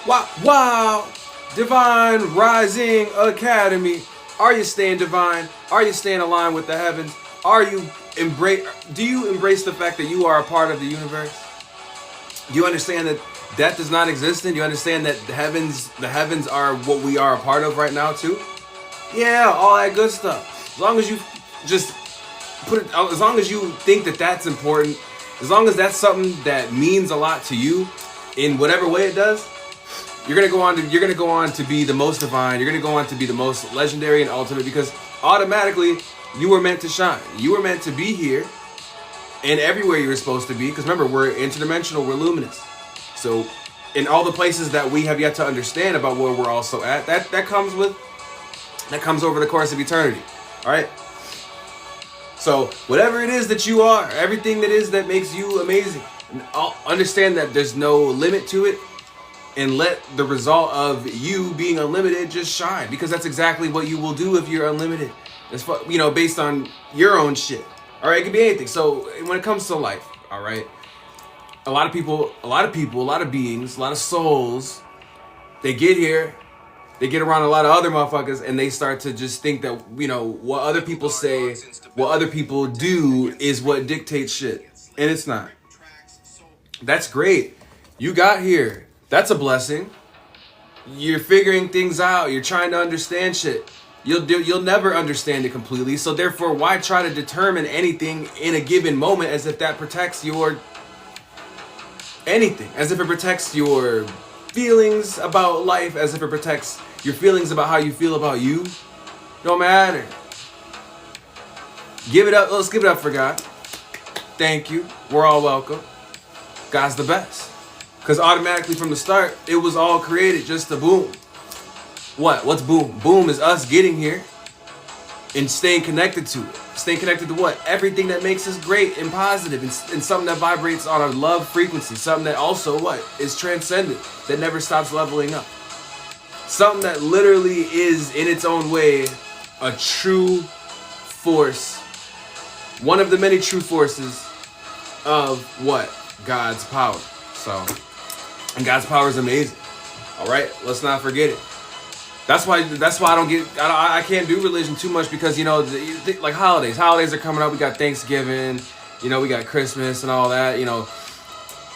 Wow, wow! Divine Rising Academy. Are you staying divine? Are you staying aligned with the heavens? Are you Do you embrace the fact that you are a part of the universe? Do you understand that death does not exist? And do you understand that the heavens are what we are a part of right now too? Yeah, all that good stuff. As long as you just as long as you think that that's important, as long as that's something that means a lot to you, in whatever way it does, you're gonna go on to be the most divine. You're gonna go on to be the most legendary and ultimate, because automatically you were meant to shine. You were meant to be here and everywhere you were supposed to be. Because remember, we're interdimensional, we're luminous. So in all the places that we have yet to understand about where we're also at, that comes over the course of eternity. All right. So whatever it is that you are, everything that is that makes you amazing, understand that there's no limit to it. And let the result of you being unlimited just shine, because that's exactly what you will do if you're unlimited. It's based on your own shit. All right, it could be anything. So when it comes to life, all right, a lot of people, a lot of beings, a lot of souls, they get here, they get around a lot of other motherfuckers, and they start to just think that what other people say, what other people do is what dictates shit, and it's not. That's great. You got here. That's a blessing. You're figuring things out. You're trying to understand shit. You'll never understand it completely. So therefore, why try to determine anything in a given moment as if that protects your anything? As if it protects your feelings about life, as if it protects your feelings about how you feel about you. Don't matter. Give it up. Let's give it up for God. Thank you. We're all welcome. God's the best. Because automatically from the start, it was all created just to boom. What's boom? Boom is us getting here and staying connected to it. Staying connected to what? Everything that makes us great and positive, and something that vibrates on a love frequency. Something that also is transcendent, that never stops leveling up. Something that literally is in its own way a true force. One of the many true forces of what? God's power. So... and God's power is amazing. All right, let's not forget it. That's why I can't do religion too much, because like holidays are coming up. We got Thanksgiving, we got Christmas and all that.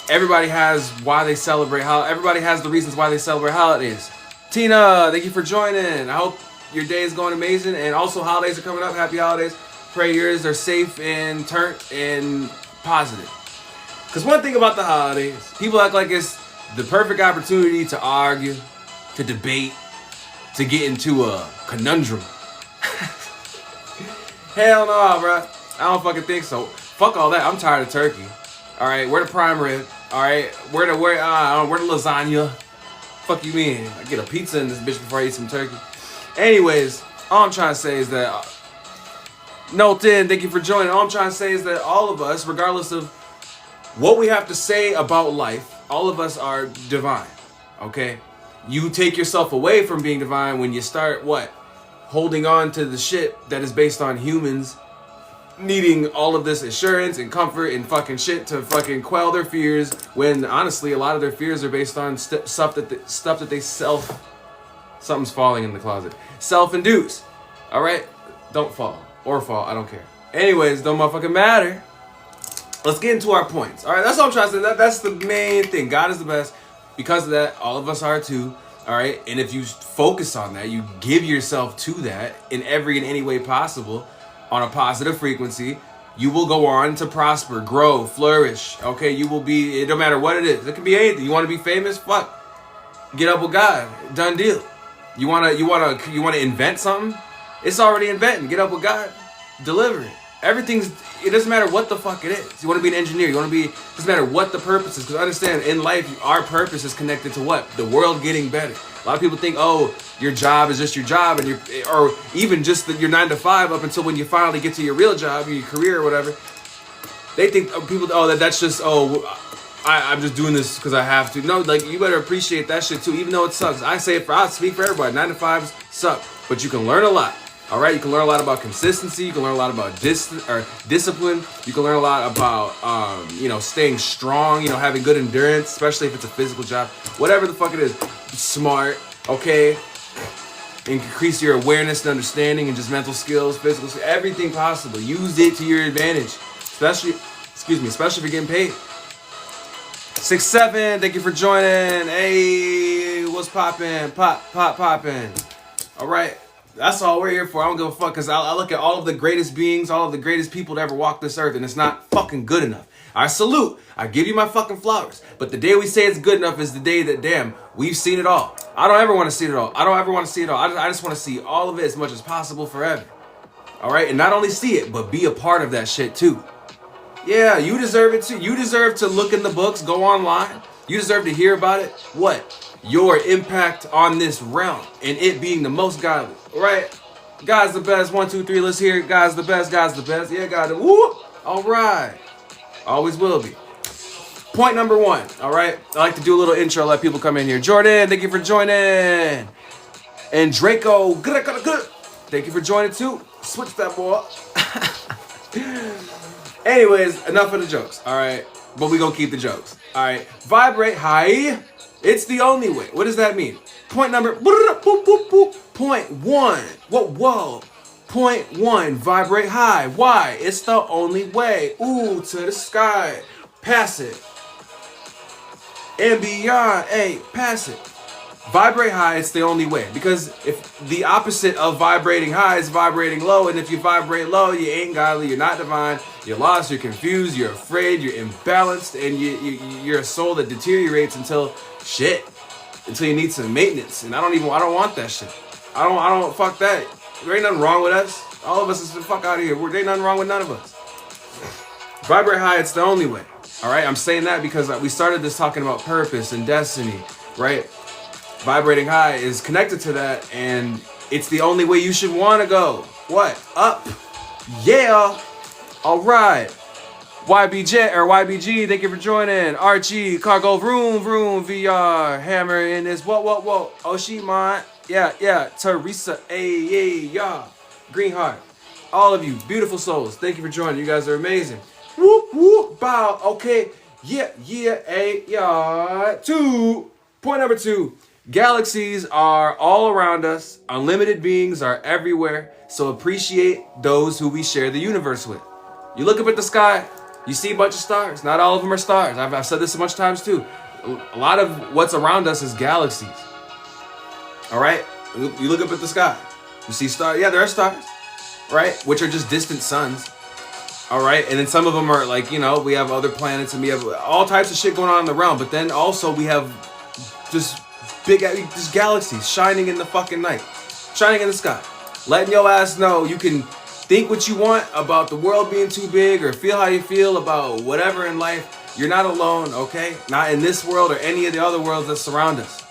Everybody has why they celebrate. Everybody has the reasons why they celebrate holidays. Tina, thank you for joining. I hope your day is going amazing. And also, holidays are coming up. Happy holidays. Pray yours are safe and turnt and positive. Because one thing about the holidays, people act like it's the perfect opportunity to argue, to debate, to get into a conundrum. Hell no, bro. I don't fucking think so. Fuck all that. I'm tired of turkey. All right, where the prime rib? All right, where the lasagna? Fuck you mean? I get a pizza in this bitch before I eat some turkey. Anyways, all I'm trying to say is that Nolton, thank you for joining. All I'm trying to say is that all of us, regardless of what we have to say about life, all of us are divine, okay? You take yourself away from being divine when you start, holding on to the shit that is based on humans needing all of this assurance and comfort and fucking shit to fucking quell their fears, when honestly a lot of their fears are based on stuff that they something's falling in the closet. Self-induce, all right? Don't fall, or fall, I don't care. Anyways, don't motherfucking matter. Let's get into our points. All right, that's all I'm trying to say. That's the main thing. God is the best. Because of that, all of us are too. All right, and if you focus on that, you give yourself to that in every and any way possible on a positive frequency, you will go on to prosper, grow, flourish. Okay, you will be. It don't matter what it is. It can be anything. You want to be famous? Fuck. Get up with God. Done deal. You wanna invent something? It's already invented. Get up with God. Deliver it. It doesn't matter what the fuck it is. You want to be an engineer. It doesn't matter what the purpose is. Because understand, in life, our purpose is connected to what? The world getting better. A lot of people think, oh, your job is just your job, or even just your 9 to 5 up until when you finally get to your real job, your career or whatever. They think that's just, I'm just doing this because I have to. No, like, you better appreciate that shit too, even though it sucks. I speak for everybody. 9 to 5s suck, but you can learn a lot. All right, you can learn a lot about consistency. You can learn a lot about discipline. You can learn a lot about, staying strong. Having good endurance, especially if it's a physical job. Whatever the fuck it is, smart. Okay, increase your awareness and understanding and just mental skills, physical skills, everything possible. Use it to your advantage, especially if you're getting paid. 6-7, thank you for joining. Hey, what's poppin'? Poppin'. All right. That's all we're here for. I don't give a fuck, because I look at all of the greatest beings, all of the greatest people to ever walk this earth, and it's not fucking good enough. I salute. I give you my fucking flowers. But the day we say it's good enough is the day that, damn, we've seen it all. I don't ever want to see it all. I just want to see all of it as much as possible forever. All right? And not only see it, but be a part of that shit too. Yeah, you deserve it too. You deserve to look in the books, go online. You deserve to hear about it. What? Your impact on this realm and it being the most godly. All right? God's the best. 1, 2, 3. Let's hear it. God's the best. God's the best. Yeah, God. Woo! All right. Always will be. Point number 1. All right? I like to do a little intro, let people come in here. Jordan, thank you for joining. And Draco, thank you for joining too. Switch that boy. Anyways, enough of the jokes. All right? But we gonna keep the jokes. All right? Vibrate high. It's the only way. What does that mean? Point 1. Whoa. Point 1. Vibrate high. Why? It's the only way. Ooh, to the sky. Pass it. And beyond. Hey, pass it. Vibrate high. It's the only way. Because if the opposite of vibrating high is vibrating low, and if you vibrate low, you ain't godly. You're not divine. You're lost. You're confused. You're afraid. You're imbalanced, and you're a soul that deteriorates until you need some maintenance. And I don't want that shit. I don't fuck that. There ain't nothing wrong with us. All of us is the fuck out of here. There ain't nothing wrong with none of us. Vibrate high, it's the only way. All right, I'm saying that because we started this talking about purpose and destiny, right? Vibrating high is connected to that, and it's the only way you should want to go. What? Up. Yeah. All right. YBG, thank you for joining. Archie, Cargo, Vroom, VR, Hammer in this, whoa. Oshimon, yeah. Teresa, yeah. Greenheart, all of you, beautiful souls, thank you for joining. You guys are amazing. Whoop, bow, okay. Yeah, yeah. 2. Point number 2. Galaxies are all around us. Unlimited beings are everywhere. So appreciate those who we share the universe with. You look up at the sky, you see a bunch of stars. Not all of them are stars. I've said this so much times too. A lot of what's around us is galaxies. All right? You look up at the sky. You see stars. Yeah, there are stars. Right? Which are just distant suns. All right? And then some of them are like, we have other planets and we have all types of shit going on in the realm. But then also we have just galaxies shining in the fucking night. Shining in the sky. Letting your ass know you can think what you want about the world being too big or feel how you feel about whatever in life. You're not alone, okay? Not in this world or any of the other worlds that surround us.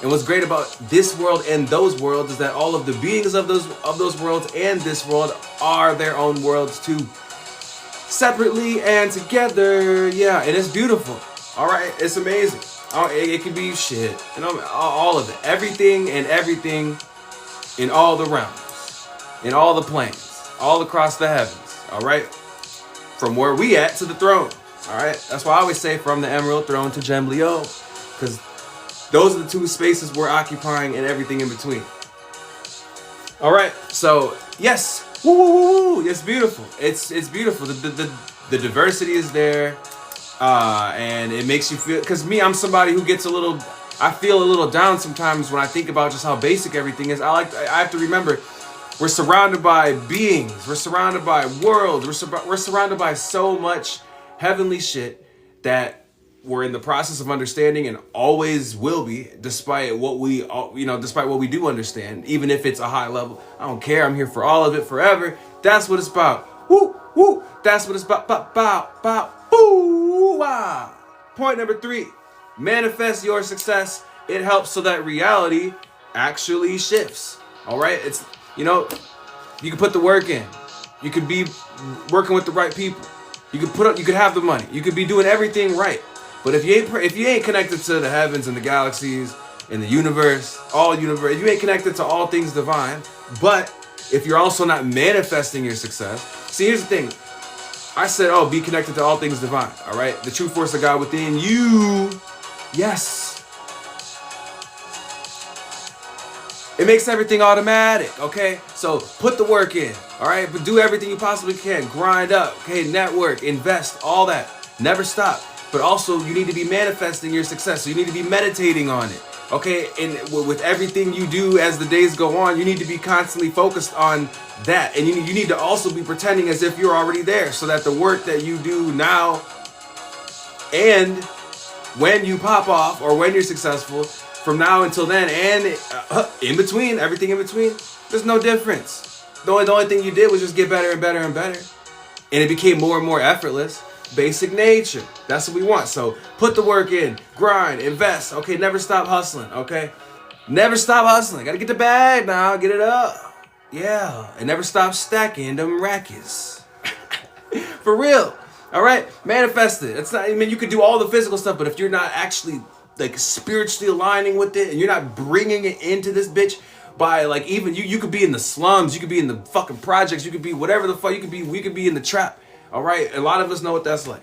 And what's great about this world and those worlds is that all of the beings of those worlds and this world are their own worlds too. Separately and together, yeah, and it's beautiful. All right, it's amazing. It can be shit, all of it. Everything in all the realms, in all the planes. All across the heavens, all right? From where we at to the throne, all right? That's why I always say from the Emerald Throne to Gemblio, because those are the 2 spaces we're occupying and everything in between. All right, so yes, woo, it's beautiful. It's beautiful. The diversity is there, and it makes you feel. Because I'm somebody who gets I feel a little down sometimes when I think about just how basic everything is. I have to remember. We're surrounded by beings. We're surrounded by worlds. We're surrounded by so much heavenly shit that we're in the process of understanding and always will be, despite what we do understand, even if it's a high level. I don't care. I'm here for all of it forever. That's what it's about. Woo. That's what it's about. Bow. Boo. Ah. Point number 3. Manifest your success. It helps so that reality actually shifts. All right? You can put the work in. You could be working with the right people. You could have the money. You could be doing everything right. But if you ain't connected to the heavens and the galaxies and the universe, if you ain't connected to all things divine, but if you're also not manifesting your success. See, here's the thing. I said, oh, be connected to all things divine, all right? The true force of God within you. Yes. It makes everything automatic, okay? So put the work in, all right? But do everything you possibly can. Grind up, okay? Network, invest, all that. Never stop. But also, you need to be manifesting your success. So you need to be meditating on it, okay? And with everything you do as the days go on, you need to be constantly focused on that. And you need to also be pretending as if you're already there, so that the work that you do now and when you pop off or when you're successful, from now until then and in between, everything in between, there's no difference. The only thing you did was just get better and better and better. And it became more and more effortless. Basic nature. That's what we want. So put the work in, grind, invest. Okay, never stop hustling. Okay, never stop hustling. Gotta get the bag now, get it up. Yeah, and never stop stacking them rackets. For real. All right, manifest it. It's not. I mean, you could do all the physical stuff, but if you're not actually like spiritually aligning with it, and you're not bringing it into this bitch by like, even you could be in the slums, you could be in the fucking projects, you could be whatever the fuck, we could be in the trap. All right, a lot of us know what that's like.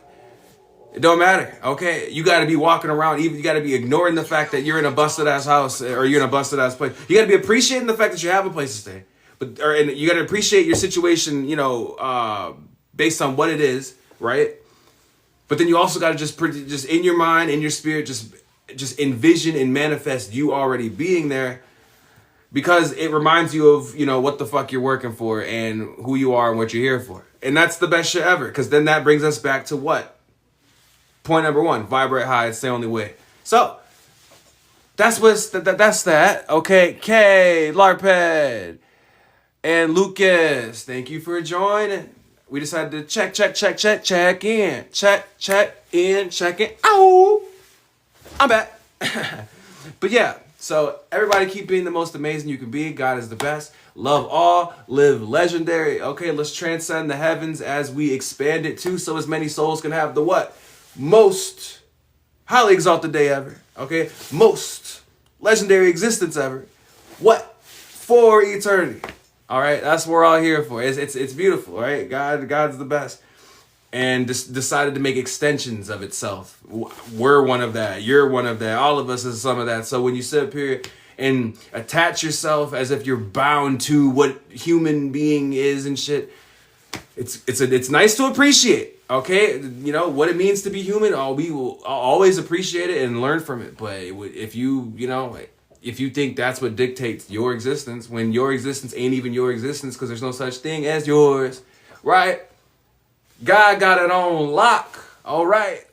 It don't matter, okay? You got to be walking around, even you got to be ignoring the fact that you're in a busted ass house or you're in a busted ass place. You got to be appreciating the fact that you have a place to stay, and you got to appreciate your situation, you know, based on what it is, right? But then you also got to just in your mind, in your spirit, just envision and manifest you already being there, because it reminds you of, you know, what the fuck you're working for and who you are and what you're here for. And that's the best shit ever, because then that brings us back to what? Point number one, vibrate high. It's the only way. So that's that's that. Okay, Kay, Larped, and Lucas, thank you for joining. We decided to check in. Check in. Ow! I'm back. But yeah, so everybody keep being the most amazing you can be. God is the best. Love all. Live legendary. Okay, let's transcend the heavens as we expand it too, so as many souls can have the what? Most highly exalted day ever. Okay? Most legendary existence ever. What? For eternity. All right? That's what we're all here for. It's beautiful, right? God's the best. And decided to make extensions of itself. We're one of that. You're one of that. All of us is some of that. So when you sit up here and attach yourself as if you're bound to what human being is and shit, it's nice to appreciate. Okay, you know what it means to be human. We will always appreciate it and learn from it. But if you think that's what dictates your existence, when your existence ain't even your existence, because there's no such thing as yours, right? God got it on lock. All right.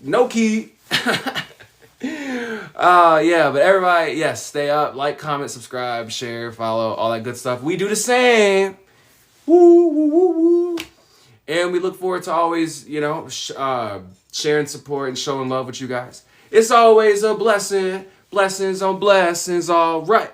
No key. Yeah, but everybody, yes, stay up, like, comment, subscribe, share, follow, all that good stuff. We do the same. Woo, woo, woo, woo. And we look forward to always, you know, sharing support and showing love with you guys. It's always a blessing. Blessings on blessings, all right.